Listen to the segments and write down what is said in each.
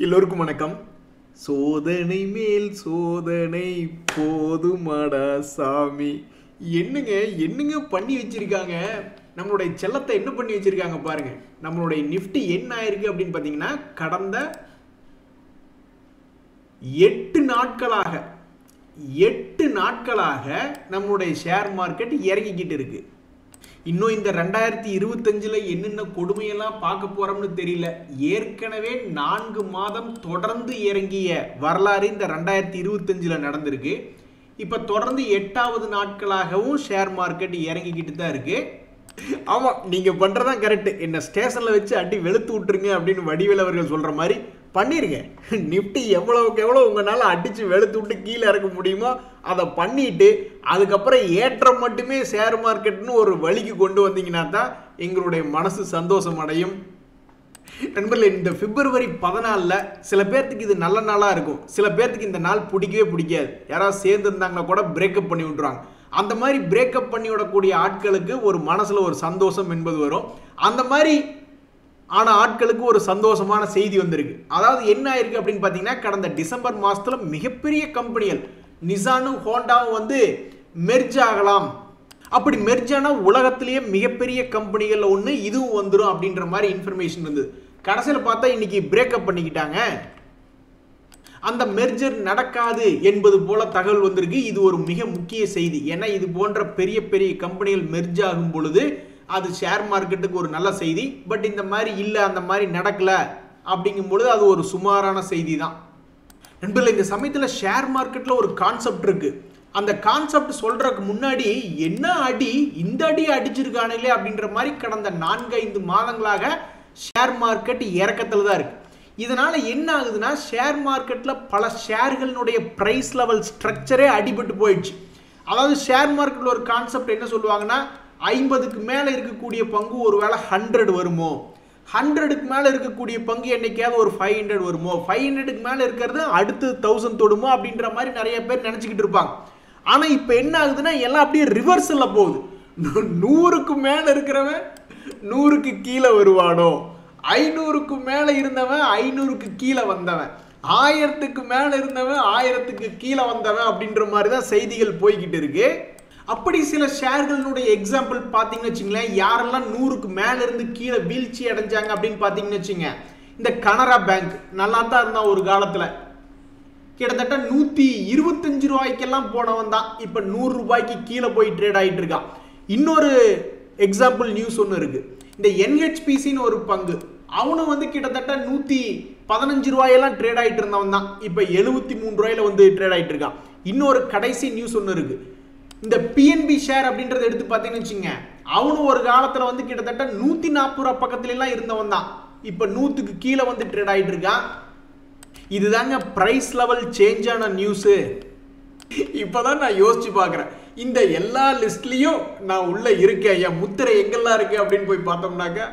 எல்லோருக்கும் வணக்கம். சோதனை மேல் சோதனை போதுமாடா சாமி. என்னங்க பண்ணி வச்சிருக்காங்க. நம்மளுடைய செல்லத்தை என்ன பண்ணி வச்சிருக்காங்க பாருங்க. நம்மளுடைய நிஃப்டி என்ன ஆயிருக்கு அப்படின்னு பார்த்தீங்கன்னா, கடந்த 8 நாட்களாக நம்மளுடைய ஷேர் மார்க்கெட் இறங்கிக்கிட்டு இருக்கு. இன்னும் இந்த 2025 என்னென்ன கொடுமையெல்லாம் பார்க்க போறோம்னு தெரியல. ஏற்கனவே 4 மாதம் தொடர்ந்து இறங்கிய வரலாறு இந்த 2025 நடந்திருக்கு. இப்ப தொடர்ந்து 8வது நாட்களாகவும் ஷேர் மார்க்கெட் இறங்கிக்கிட்டு தான் இருக்கு. ஆமா, நீங்க பண்றதான் கரெக்ட். என்ன ஸ்டேஷன்ல வச்சு அடி வெளுத்து விட்டுருங்க அப்படின்னு வடிவேல் அவர்கள் சொல்ற மாதிரி பண்ணிருங்க. நிஃப்டி எவ்வளவுக்கு எவ்வளவு உங்களால அடிச்சு வெளுத்து விட்டு கீழே இறக்க முடியுமோ அதை பண்ணிட்டு அதுக்கப்புறம் ஏற்றம் மட்டுமே ஷேர் மார்க்கெட்னு ஒரு வழிக்கு கொண்டு வந்தீங்கன்னா தான் எங்களுடைய மனசு சந்தோஷம் அடையும். நண்பர்களே, இந்த பிப்ரவரி 14 சில பேர்த்துக்கு இது நல்ல நாளா இருக்கும், சில பேர்த்துக்கு இந்த நாள் பிடிக்கவே பிடிக்காது. யாராவது சேர்ந்து இருந்தாங்கன்னா கூட பிரேக்கப் பண்ணி விட்டுருவாங்க. அந்த மாதிரி பிரேக்கப் பண்ணி விடக்கூடிய ஆட்களுக்கு ஒரு மனசுல ஒரு சந்தோஷம் என்பது வரும். அந்த மாதிரி ஆன ஆட்களுக்கு ஒரு சந்தோஷமான செய்தி வந்திருக்கு. அதாவது என்ன ஆயிருக்கு அப்படின்னு பார்த்தீங்கன்னா, கடந்த டிசம்பர் மாசத்துல மிகப்பெரிய கம்பெனிகள் நிசானும் ஹோண்டாவும் வந்து மெர்ஜ் ஆகலாம். அப்படி மெர்ஜ் ஆனா உலகத்திலேயே மிகப்பெரிய கம்பெனிகள் ஒன்று இதுவும் வந்துடும் அப்படின்ற மாதிரி இன்ஃபர்மேஷன் இருந்தது. கடைசியில் பார்த்தா இன்னைக்கு பிரேக்கப் பண்ணிக்கிட்டாங்க. அந்த மெர்ஜர் நடக்காது என்பது போல தகவல் வந்திருக்கு. இது ஒரு மிக முக்கிய செய்தி. ஏன்னா இது போன்ற பெரிய பெரிய கம்பெனிகள் மெர்ஜ் ஆகும் பொழுது அது ஷேர் மார்க்கெட்டுக்கு ஒரு நல்ல செய்தி. பட் இந்த மாதிரி இல்லை, அந்த மாதிரி நடக்கல அப்படிங்கும் பொழுது அது ஒரு சுமாரான செய்தி தான். நண்பர்களே, இந்த சமயத்தில் ஷேர் மார்க்கெட்டில் ஒரு கான்செப்ட் இருக்கு. அந்த கான்செப்ட் சொல்றதுக்கு முன்னாடி என்ன அடி, இந்த அடி அடிச்சிருக்கானுங்களே அப்படின்ற மாதிரி கடந்த 4-5 மாதங்களாக ஷேர் மார்க்கெட் இறக்கத்தில் தான் இருக்கு. இதனால என்ன ஆகுதுன்னா, ஷேர் மார்க்கெட்டில் பல ஷேர்களுடைய பிரைஸ் லெவல் ஸ்ட்ரக்சரே அடிபட்டு போயிடுச்சு. அதாவது ஷேர் மார்க்கெட்டில் ஒரு கான்செப்ட் என்ன சொல்லுவாங்கன்னா, 50க்கு மேலே இருக்கக்கூடிய பங்கு ஒரு வேளை 100 வருமோ, 100க்கு மேலே இருக்கக்கூடிய பங்கு என்னைக்காவது ஒரு 500 வருமோ, 500க்கு மேலே இருக்கிறது அடுத்து 1000 தொடுமோ அப்படின்ற மாதிரி நிறைய பேர் நினச்சிக்கிட்டு இருப்பாங்க. ஆனால் இப்போ என்ன ஆகுதுன்னா, எல்லாம் அப்படியே ரிவர்ஸில் போகுது. 100க்கு மேலே இருக்கிறவன் 100க்கு கீழே வருவானோ, 500க்கு மேலே இருந்தவன் 500க்கு கீழே வந்தவன், 1000க்கு மேலே இருந்தவன் 1000க்கு கீழே வந்தவன் அப்படின்ற மாதிரி தான் செய்திகள் போய்கிட்டு இருக்கு. அப்படி சில ஷேர்களுடைய எக்ஸாம்பிள் பார்த்தீங்கன்னு வச்சுங்களேன், யாரெல்லாம் 100க்கு மேலே இருந்து கீழே வீழ்ச்சி அடைஞ்சாங்க அப்படின்னு பார்த்தீங்கன்னு வச்சுங்க, இந்த கனரா பேங்க் நல்லா தான் இருந்தான் ஒரு காலத்தில். கிட்டத்தட்ட 125 ரூபாய்க்கெல்லாம் போனவன் தான் இப்போ 100 ரூபாய்க்கு கீழே போய் ட்ரேட் ஆகிட்டு இருக்கான். இன்னொரு எக்ஸாம்பிள் நியூஸ் ஒன்று இருக்கு. இந்த NHPCன்னு ஒரு பங்கு, அவனும் வந்து கிட்டத்தட்ட 115 ரூபாயெல்லாம் ட்ரேட் ஆகிட்டு இருந்தவன் தான் இப்போ 73 ரூபாயில வந்து ட்ரேட் ஆகிட்டு இருக்கான். இன்னொரு கடைசி நியூஸ் ஒன்று இருக்கு. இந்த PNB ஷேர் அப்படின்றத எடுத்து பார்த்தீங்கன்னு வச்சுங்க, அவனும் ஒரு காலத்தில் வந்து கிட்டத்தட்ட 140 ரூபா பக்கத்துல எல்லாம் இருந்தவன் தான் இப்போ 100க்கு கீழே வந்து ட்ரேட் ஆகிட்டு இருக்கான். இதுதாங்க பிரைஸ் லெவல் சேஞ்ச் ஆன நியூஸ். இப்போதான் நான் யோசிச்சு பார்க்குறேன், இந்த எல்லா லிஸ்ட்லையும் நான் உள்ள இருக்கேன், என் முத்திரை எங்கெல்லாம் இருக்கு அப்படின்னு போய் பார்த்தோம்னாக்கா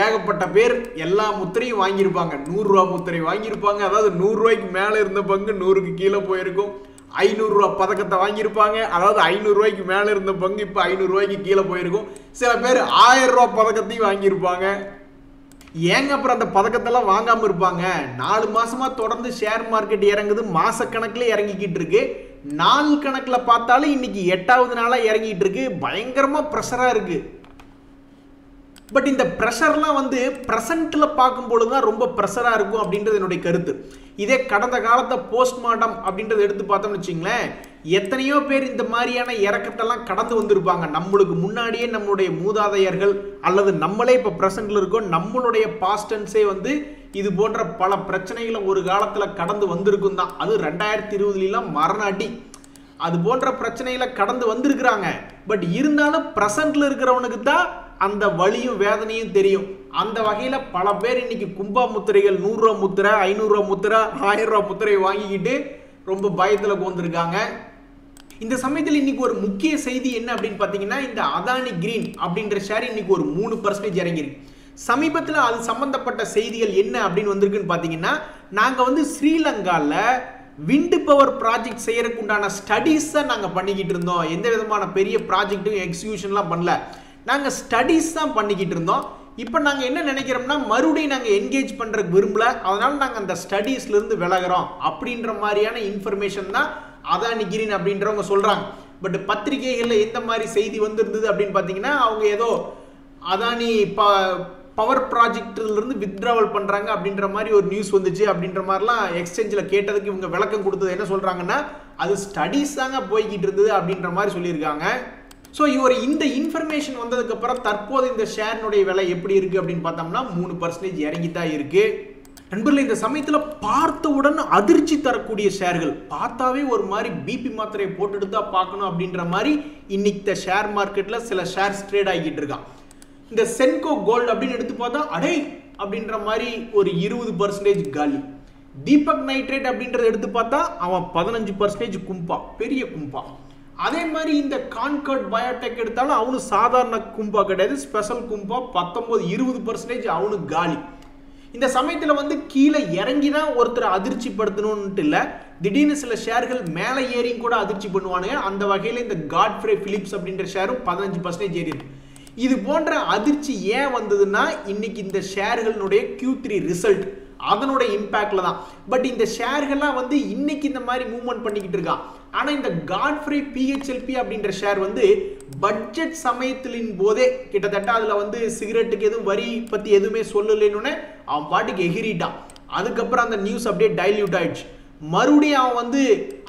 ஏகப்பட்ட பேர் எல்லா முத்திரையும் வாங்கியிருப்பாங்க. 100 ரூபா முத்திரை வாங்கியிருப்பாங்க. அதாவது 100 ரூபாய்க்கு மேலே இருந்த பங்கு 100க்கு கீழே போயிருக்கும். 500 ரூபா பதக்கத்தை வாங்கியிருப்பாங்க. அதாவது 500 ரூபாய்க்கு மேலே இருந்த பங்கு இப்போ 500 ரூபாய்க்கு கீழே போயிருக்கும். சில பேர் 1000 ரூபா பதக்கத்தையும் வாங்கியிருப்பாங்க. ஏங்க அப்புறம் அந்த பதக்கத்தெல்லாம் வாங்காமல் இருப்பாங்க? 4 மாசமா தொடர்ந்து ஷேர் மார்க்கெட் இறங்குது, மாசக்கணக்கில் இறங்கிக்கிட்டு இருக்கு. நாள் கணக்கில் பார்த்தாலும் இன்னைக்கு 8வது நாளாக இறங்கிட்டு இருக்கு. பயங்கரமாக ப்ரெஷராக இருக்கு. பட் இந்த ப்ரெஷர்லாம் வந்து ப்ரெசண்ட்ல பார்க்கும்பொழுது தான் ரொம்ப ப்ரெஷராக இருக்கும் அப்படின்றது என்னுடைய கருத்து. இதே கடந்த காலத்தை போஸ்ட்மார்ட்டம் அப்படின்றத எடுத்து பார்த்தோம்னு வச்சுங்களேன், எத்தனையோ பேர் இந்த மாதிரியான இறக்கத்தெல்லாம் கடந்து வந்திருப்பாங்க. நம்மளுக்கு முன்னாடியே நம்மளுடைய மூதாதையர்கள் அல்லது நம்மளே இப்போ ப்ரெசண்ட்ல இருக்கோம், நம்மளுடைய பாஸ்டன்ஸே வந்து இது போன்ற பல பிரச்சனைகளை ஒரு காலத்தில் கடந்து வந்திருக்கும் தான். அது 2020 மரண அடி, அது போன்ற பிரச்சனைகளை கடந்து வந்திருக்கிறாங்க. பட் இருந்தாலும் ப்ரெசண்ட்ல இருக்கிறவனுக்கு தான் அந்த வலியும் வேதனையும் தெரியும். அந்த வகையில் பல பேர் இன்னைக்கு கும்பா முத்திரைகள் 100 ரூபா முத்திரை, 500 ரூபா முத்திரை, 1000 ரூபா முத்திரை வாங்கிக்கிட்டு ரொம்ப பயத்தில் போந்திருக்காங்க. இந்த சமயத்தில் இன்னைக்கு ஒரு முக்கிய செய்தி என்ன அப்படின்னு பார்த்தீங்கன்னா, இந்த அதானி கிரீன் அப்படின்ற ஷேர் இன்னைக்கு ஒரு 3% இறங்கியிருக்கு. சமீபத்தில் அது சம்பந்தப்பட்ட செய்திகள் என்ன அப்படின்னு வந்திருக்குன்னு பார்த்தீங்கன்னா, நாங்கள் வந்து ஸ்ரீலங்காவில் விண்டு பவர் ப்ராஜெக்ட் செய்யறதுக்கு உண்டான ஸ்டடீஸை நாங்கள் பண்ணிக்கிட்டு இருந்தோம். எந்த விதமான பெரிய ப்ராஜெக்ட்டும் எக்ஸிக்யூஷன்லாம் பண்ணல, நாங்கள் ஸ்டடீஸ் தான் பண்ணிக்கிட்டு இருந்தோம். இப்போ நாங்கள் என்ன நினைக்கிறோம்னா மறுபடியும் நாங்கள் என்கேஜ் பண்ணுறதுக்கு விரும்பல, அதனால நாங்கள் அந்த ஸ்டடீஸ்லேருந்து விலகிறோம் அப்படின்ற மாதிரியான இன்ஃபர்மேஷன் தான் அதானி கிரீன் அப்படின்றவங்க சொல்கிறாங்க. பட் பத்திரிகைகளில் எந்த மாதிரி செய்தி வந்திருந்தது அப்படின்னு பார்த்தீங்கன்னா, அவங்க ஏதோ அதானி பவர் ப்ராஜெக்ட்லேருந்து வித்ட்ராவல் பண்ணுறாங்க அப்படின்ற மாதிரி ஒரு நியூஸ் வந்துச்சு அப்படின்ற மாதிரிலாம் எக்ஸ்சேஞ்சில் கேட்டதுக்கு இவங்க விளக்கம் கொடுத்தது என்ன சொல்கிறாங்கன்னா, அது ஸ்டடீஸ் தாங்க போய்கிட்டு இருந்தது அப்படின்ற மாதிரி சொல்லியிருக்காங்க. ஸோ இந்த இன்ஃபர்மேஷன் வந்ததுக்கப்புறம் தற்போது இந்த ஷேரினுடைய விலை எப்படி இருக்குது அப்படின்னு பார்த்தோம்னா 3% இறங்கி தான் இருக்குது. நண்பர்களே, இந்த சமயத்தில் பார்த்தவுடன் அதிர்ச்சி தரக்கூடிய ஷேர்கள், பார்த்தாவே ஒரு மாதிரி பிபி மாத்திரையை போட்டுட்டு தான் பார்க்கணும் அப்படின்ற மாதிரி இன்னைக்கு ஷேர் மார்க்கெட்டில் சில ஷேர்ஸ் ட்ரேட் ஆகிட்டு இருக்கான். இந்த சென்கோ கோல்டு அப்படின்னு எடுத்து பார்த்தா அடே அப்படின்ற மாதிரி ஒரு 20% காலி. தீபக் நைட்ரேட் அப்படின்றத எடுத்து பார்த்தா அவன் 15% கும்பா, பெரிய கும்பா. அதே மாதிரி இந்த கான்கர்ட் பயோடெக் எடுத்தாலும் அவனு சாதாரண கும்பா கிடையாது, ஸ்பெஷல் கும்பா 19-20% அவனு காலி. இந்த சமயத்தில் கீழே இறங்கி தான் ஒருத்தர் அதிர்ச்சி படுத்தணும்னு இல்லை, திடீர்னு சில ஷேர்கள் மேலே ஏறியும் கூட அதிர்ச்சி பண்ணுவானுங்க. அந்த வகையில் இந்த காட்ஃப்ரே பிலிப்ஸ் அப்படின்ற ஷேரும் 15% ஏறி இருக்கு. இது போன்ற அதிர்ச்சி ஏன் வந்ததுன்னா இன்னைக்கு இந்த ஷேர்களுடைய Q3 ரிசல்ட் அதனுடைய இம்பாக்ட்ல தான். பட் இந்த ஷேர்கள்லாம் இன்னைக்கு இந்த மாதிரி மூவ்மெண்ட் பண்ணிக்கிட்டு இருக்கான். ஆனா இந்த காட்ஃப்ரே PHLP அப்படின்ற ஷேர் பட்ஜெட் சமயத்தின் போதே கிட்டத்தட்ட அதுல சிகரெட்டுக்கு எதுவும் வரி பத்தி எதுவுமே சொல்லலைன்னு அவன் பாட்டுக்கு எகிரிட்டான். அதுக்கப்புறம் அந்த நியூஸ் அப்படியே டைல்யூட் ஆயிடுச்சு. மறுபடியும் அவன்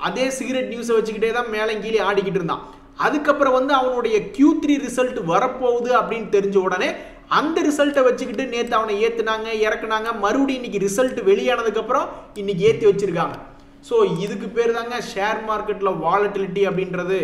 அதே சிகரெட் நியூஸை வச்சுக்கிட்டே தான் மேலே கீழே ஆடிக்கிட்டு இருந்தான். அதுக்கப்புறம் அவனுடைய Q3 ரிசல்ட் வரப்போகுது அப்படின்னு தெரிஞ்ச உடனே அந்த ரிசல்ட்டை வச்சுக்கிட்டு நேற்று அவனை ஏற்றுனாங்க, இறக்குனாங்க. மறுபடியும் இன்னைக்கு ரிசல்ட் வெளியானதுக்கப்புறம் இன்னைக்கு ஏற்றி வச்சிருக்காங்க. ஸோ இதுக்கு பேர் தாங்க ஷேர் மார்க்கெட்டில் வாலட்டிலிட்டி அப்படின்றது.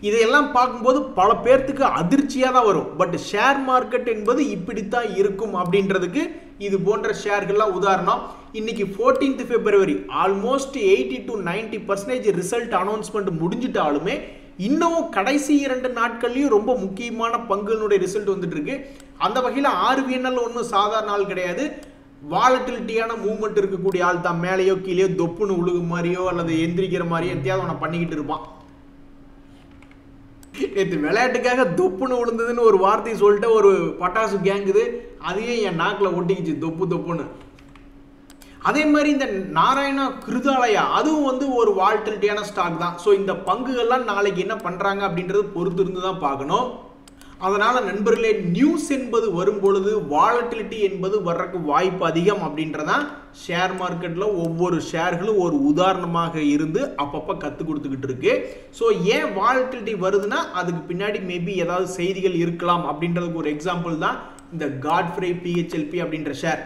இதையெல்லாம் பார்க்கும்போது பல பேர்த்துக்கு அதிர்ச்சியாக தான் வரும். பட் ஷேர் மார்க்கெட் என்பது இப்படித்தான் இருக்கும் அப்படின்றதுக்கு இது போன்ற ஷேர்கள்லாம் உதாரணம். இன்னைக்கு 14th February almost 80 to 90% result announcement முடிஞ்சிட்டாலுமே இன்னும் கடைசி 2 நாட்கள்லையும் ரொம்ப முக்கியமான பங்குகளுடைய ரிசல்ட் வந்துட்டு இருக்கு. அந்த வகையில் RVNL ஒன்றும் சாதாரண ஆள் கிடையாது. வாலட்டிலிட்டியான மூவ்மெண்ட் இருக்கக்கூடிய ஆள் தான். மேலேயோ கீழேயோ தொப்புன்னு உழுகு மாதிரியோ அல்லது எந்திரிக்கிற மாதிரியோ எந்தையாவது அவனை பண்ணிக்கிட்டு இருப்பான். நேற்று விளையாட்டுக்காக தொப்புன்னு விழுந்ததுன்னு ஒரு வார்த்தையை சொல்லிட்டு ஒரு பட்டாசு கேங்குது, அதையும் என் நாக்கில் ஒட்டிக்கிச்சு தொப்பு தொப்புன்னு. அதே மாதிரி இந்த நாராயணா கிருதாலயா அதுவும் ஒரு வாலட்டிலிட்டியான ஸ்டாக் தான். ஸோ இந்த பங்குகள்லாம் நாளைக்கு என்ன பண்ணுறாங்க அப்படின்றது பொறுத்து இருந்து தான் பார்க்கணும். அதனால நண்பர்களே, நியூஸ் என்பது வரும்பொழுது வாலட்டிலிட்டி என்பது வர்றதுக்கு வாய்ப்பு அதிகம் அப்படின்றதான் ஷேர் மார்க்கெட்டில் ஒவ்வொரு ஷேர்களும் ஒரு உதாரணமாக இருந்து அப்பப்போ கற்றுக் கொடுத்துக்கிட்டு இருக்கு. ஸோ ஏன் வாலட்டிலிட்டி வருதுன்னா அதுக்கு பின்னாடி மேபி ஏதாவது செய்திகள் இருக்கலாம் அப்படின்றதுக்கு ஒரு எக்ஸாம்பிள் தான் இந்த காட்ஃப்ரே PHLP அப்படின்ற ஷேர்.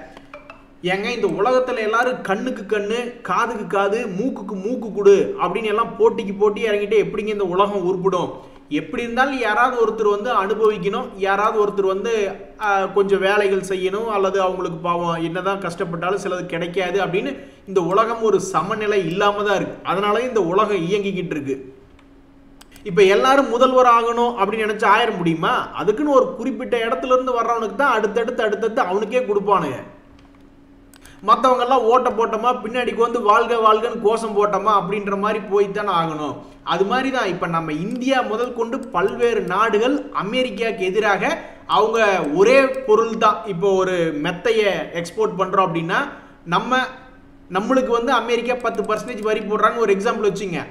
ஏங்க இந்த உலகத்தில் எல்லாரும் கண்ணுக்கு கண்ணு, காதுக்கு காது, மூக்குக்கு மூக்கு கொடு அப்படின்னு எல்லாம் போட்டிக்கு போட்டி இறங்கிட்டு எப்படிங்க இந்த உலகம் உருப்பிடும்? எப்படி இருந்தாலும் யாராவது ஒருத்தர் அனுபவிக்கணும், யாராவது ஒருத்தர் கொஞ்சம் வேலைகள் செய்யணும், அல்லது அவங்களுக்கு பாவம் என்னதான் கஷ்டப்பட்டாலும் சிலது கிடைக்காது அப்படின்னு இந்த உலகம் ஒரு சமநிலை இல்லாம தான் இருக்கு. அதனால இந்த உலகம் இயங்கிக்கிட்டு இருக்கு. இப்ப எல்லாரும் முதல்வர் ஆகணும் அப்படின்னு நினைச்சு ஆயிர முடியுமா? அதுக்குன்னு ஒரு குறிப்பிட்ட இடத்துல இருந்து வர்றவனுக்கு தான் அடுத்தடுத்து அவனுக்கே கொடுப்பானுங்க. மற்றவங்க எல்லாம் ஓட்ட போட்டோமா, பின்னாடிக்கு வாழ்க வாழ்கன்னு கோஷம் போட்டோமா அப்படின்ற மாதிரி போய்த்தானே ஆகணும். அது மாதிரி தான் இப்போ நம்ம இந்தியா முதல் கொண்டு பல்வேறு நாடுகள் அமெரிக்காவுக்கு எதிராக அவங்க ஒரே பொருள் தான். இப்போ ஒரு மெத்தையை எக்ஸ்போர்ட் பண்ணுறோம் அப்படின்னா நம்மளுக்கு அமெரிக்கா 10% வரி போடுறாங்க ஒரு எக்ஸாம்பிள் வச்சுங்க.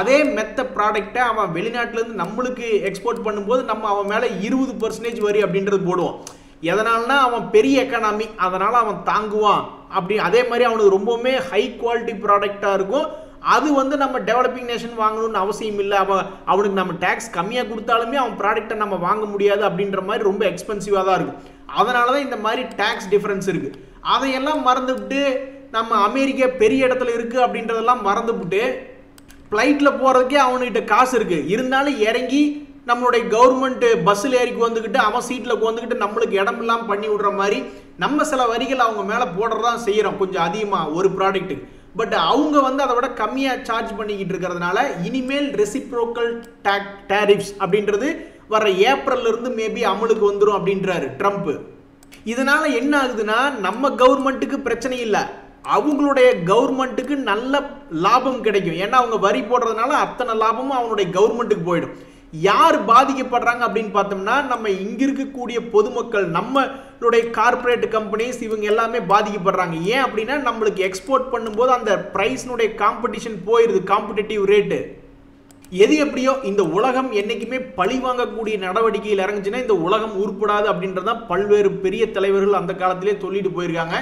அதே மெத்த ப்ராடக்டை அவன் வெளிநாட்டிலேருந்து நம்மளுக்கு எக்ஸ்போர்ட் பண்ணும்போது நம்ம அவன் மேலே 20% வரி அப்படின்றது போடுவோம். எதனால்னா அவன் பெரிய எக்கானமி, அதனால் அவன் தாங்குவான். அப்படி அதே மாதிரி அவனுக்கு ரொம்பவுமே ஹை குவாலிட்டி ப்ராடக்டாக இருக்கும். அது நம்ம டெவலப்பிங் நேஷன் வாங்கணும்னு அவசியம் இல்லை. அவனுக்கு நம்ம டேக்ஸ் கம்மியாக கொடுத்தாலுமே அவன் ப்ராடக்டை நம்ம வாங்க முடியாது அப்படின்ற மாதிரி ரொம்ப எக்ஸ்பென்சிவாக தான் இருக்கும். அதனால தான் இந்த மாதிரி டேக்ஸ் டிஃப்ரென்ஸ் இருக்குது. அதையெல்லாம் மறந்துவிட்டு நம்ம அமெரிக்கா பெரிய இடத்துல இருக்குது அப்படின்றதெல்லாம் மறந்துவிட்டு ஃப்ளைட்டில் போகிறதுக்கே அவனுக்கிட்ட காசு இருக்குது, இருந்தாலும் இறங்கி நம்மளுடைய கவர்மெண்ட் பஸ்ஸில் ஏறிக்கு வந்துக்கிட்டு அவன் சீட்டில் உட்காந்துக்கிட்டு நம்மளுக்கு இடம் இல்லாமல் பண்ணி விடுற மாதிரி நம்ம சில வரிகள் அவங்க மேலே போடுறதான் செய்கிறோம் கொஞ்சம் அதிகமாக ஒரு ப்ராடக்ட்டுக்கு. பட் அவங்க அதை விட கம்மியாக சார்ஜ் பண்ணிக்கிட்டு இருக்கிறதுனால இனிமேல் ரெசிப்ரோக்கல் டேரிஃப்ஸ் அப்படின்றது வர ஏப்ரல்ல இருந்து மேபி அமலுக்கு வந்துடும் அப்படின்றாரு ட்ரம்ப். இதனால என்ன ஆகுதுன்னா நம்ம கவர்மெண்ட்டுக்கு பிரச்சனை இல்லை, அவங்களுடைய கவர்மெண்ட்டுக்கு நல்ல லாபம் கிடைக்கும். ஏன்னா அவங்க வரி போடுறதுனால அத்தனை லாபமும் அவனுடைய கவர்மெண்ட்டுக்கு போயிடும். யார் பாதிக்கப்படுறாங்க அப்படின்னு பார்த்தோம்னா நம்ம இங்க இருக்கக்கூடிய பொதுமக்கள், நம்மளுடைய கார்ப்பரேட் கம்பெனிஸ், இவங்க எல்லாமே பாதிக்கப்படுறாங்க. ஏன் அப்படின்னா நம்மளுக்கு எக்ஸ்போர்ட் பண்ணும்போது அந்த பிரைஸ்னுடைய காம்படிஷன் போயிருது, காம்படிட்டிவ் ரேட்டு. எது எப்படியோ இந்த உலகம் என்னைக்குமே பழி வாங்கக்கூடிய நடவடிக்கையில் இறங்குச்சுன்னா இந்த உலகம் உருப்படாது அப்படின்றதான் பல்வேறு பெரிய தலைவர்கள் அந்த காலத்திலே சொல்லிட்டு போயிருக்காங்க.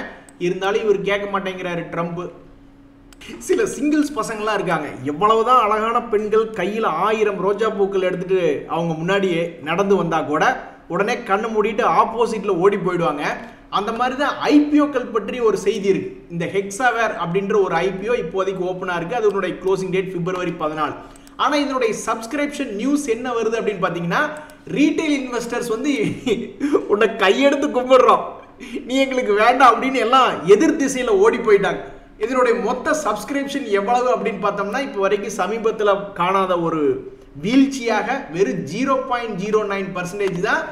இருந்தாலும் இவர் கேட்க மாட்டேங்கிறாரு ட்ரம்ப். சில சிங்கிள்ஸ் பசங்களாம் இருக்காங்க, எவ்வளவுதான் அழகான பெண்கள் கையில் 1000 ரோஜா பூக்கள் எடுத்துட்டு அவங்க முன்னாடியே நடந்து வந்தா கூட உடனே கண்ணு மூடிட்டு ஆப்போசிட்ல ஓடி போயிடுவாங்க. அந்த மாதிரி தான் ஐபிஓக்கள் பற்றி ஒரு செய்தி இருக்கு. இந்த ஹெக்ஸாவேர் அப்படின்ற ஒரு ஐபிஓ இப்போதைக்கு ஓப்பனா இருக்கு. அதனுடைய க்ளோசிங் டேட் பிப்ரவரி 14. ஆனா இதனுடைய சப்ஸ்கிரிப்ஷன் நியூஸ் என்ன வருது அப்படின்னு பாத்தீங்கன்னா, ரீட்டைல் இன்வெஸ்டர்ஸ் வந்து உன்னை கையெடுத்து கும்பிடுறோம், நீ எங்களுக்கு வேண்டாம் அப்படின்னு எல்லாம் எதிர் திசையில ஓடி போயிட்டாங்க. இதனுடைய மொத்த சப்ஸ்கிரிப்ஷன் எவ்வளவு அப்படின்னு பார்த்தோம்னா இப்போ வரைக்கும் சமீபத்தில் காணாத ஒரு வீழ்ச்சியாக வெறும் 0.09% தான்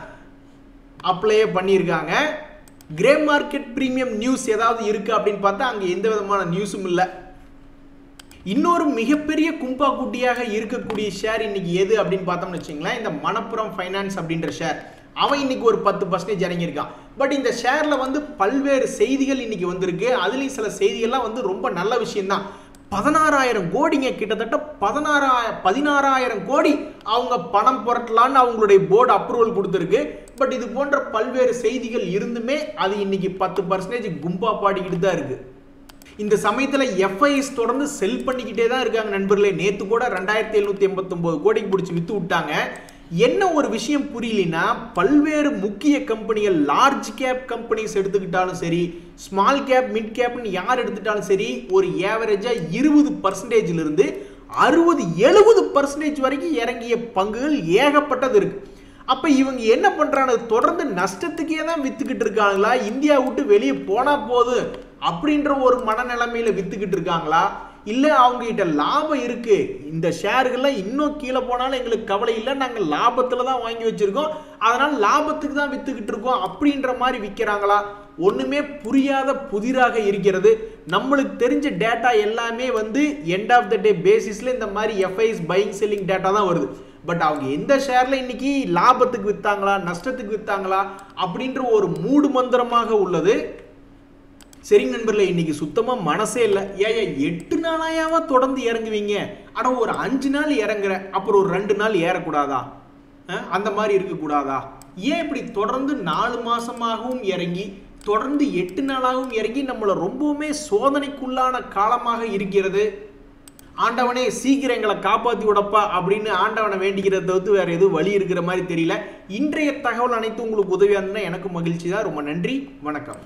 அப்ளையே பண்ணியிருக்காங்க. கிரே மார்க்கெட் பிரீமியம் நியூஸ் ஏதாவது இருக்கு அப்படின்னு பார்த்தா அங்கே எந்த விதமான நியூஸும் இல்லை. இன்னொரு மிகப்பெரிய கும்பா குட்டியாக இருக்கக்கூடிய ஷேர் இன்னைக்கு எது அப்படின்னு பார்த்தோம்னு வச்சுங்களேன், இந்த மணப்புரம் ஃபைனான்ஸ் அப்படின்ற ஷேர். அவன் இன்னைக்கு ஒரு 10% இறங்கியிருக்கான். பட் இந்த ஷேர்ல வந்து பல்வேறு செய்திகள் இன்னைக்கு வந்திருக்கு. அதுலேயும் சில செய்திகள்லாம் வந்து ரொம்ப நல்ல விஷயம்தான். 16,000 கோடிங்க, கிட்டத்தட்ட 16,000 கோடி அவங்க பணம் புரட்டலான்னு அவங்களுடைய போர்டு அப்ரூவல் கொடுத்துருக்கு. பட் இது போன்ற பல்வேறு செய்திகள் இருந்துமே அது இன்னைக்கு 10% கும்பா பாடிக்கிட்டு தான் இருக்கு. இந்த சமயத்தில் எஃப்ஐஎஸ் தொடர்ந்து செல் பண்ணிக்கிட்டே தான் இருக்காங்க நண்பர்களே. நேற்று கூட 2,789 கோடிக்கு பிடிச்சி வித்து விட்டாங்க. என்ன ஒரு விஷயம் புரியலனா, பல்வேறு முக்கிய கம்பெனிகள், லார்ஜ் கேப் கம்பெனிஸ் எடுத்துக்கிட்டாலும் சரி, ஸ்மால் கேப், மிட் கேப்னு யார் எடுத்துட்டாலும் சரி, ஒரு ஏவரேஜா 20% இருந்து 60-70% வரைக்கும் இறங்கிய பங்குகள் ஏகப்பட்டது இருக்கு. அப்ப இவங்க என்ன பண்றாங்க, தொடர்ந்து நஷ்டத்துக்கே தான் வித்துக்கிட்டு இருக்காங்களா, இந்தியா விட்டு வெளியே போனா போதும் அப்படின்ற ஒரு மனநிலைமையில வித்துக்கிட்டு இருக்காங்களா, இல்ல அவங்க கிட்ட லாபம் இருக்கு, இந்த ஷேர்கள்லாம் இன்னும் கீழே போனாலும் எங்களுக்கு கவலை இல்லை, நாங்க லாபத்துல தான் வாங்கி வச்சிருக்கோம், அதனால லாபத்துக்கு தான் வித்துக்கிட்டு இருக்கோம் அப்படின்ற மாதிரி விற்கிறாங்களா, ஒண்ணுமே புரியாத புதிராக இருக்கிறது. நம்மளுக்கு தெரிஞ்ச டேட்டா எல்லாமே வந்து எண்ட் ஆஃப் த டே பேசிஸ்ல இந்த மாதிரி எஃப்ஐஎஸ் பையிங் செல்லிங் டேட்டா தான் வருது. பட் அவங்க எந்த ஷேர்ல இன்னைக்கு லாபத்துக்கு வித்தாங்களா, நஷ்டத்துக்கு வித்தாங்களா அப்படின்ற ஒரு மூடு மந்திரமாக உள்ளது. சரி நண்பர்களே, இன்னைக்கு சுத்தமா மனசே இல்லை. ஏன் 8 நாளாயாவா தொடர்ந்து இறங்குவீங்க, ஆனா ஒரு 5 நாள் இறங்குற, அப்புறம் ஒரு 2 நாள் ஏறக்கூடாதா, அந்த மாதிரி இருக்கக்கூடாதா? ஏன் இப்படி தொடர்ந்து 4 மாசமாகவும் இறங்கி தொடர்ந்து 8 நாளாகவும் இறங்கி நம்மளை ரொம்பவுமே சோதனைக்குள்ளான காலமாக இருக்கிறது. ஆண்டவனே சீக்கிரம் எங்களை காப்பாற்றி விடப்பா அப்படின்னு ஆண்டவனை வேண்டிக்கிறத தவிர்த்து வேற எதுவும் வழி இருக்கிற மாதிரி தெரியல. இன்றைய தகவல் அனைத்து உங்களுக்கு உதவியாக இருந்ததுன்னா எனக்கு மகிழ்ச்சி தான். ரொம்ப நன்றி, வணக்கம்.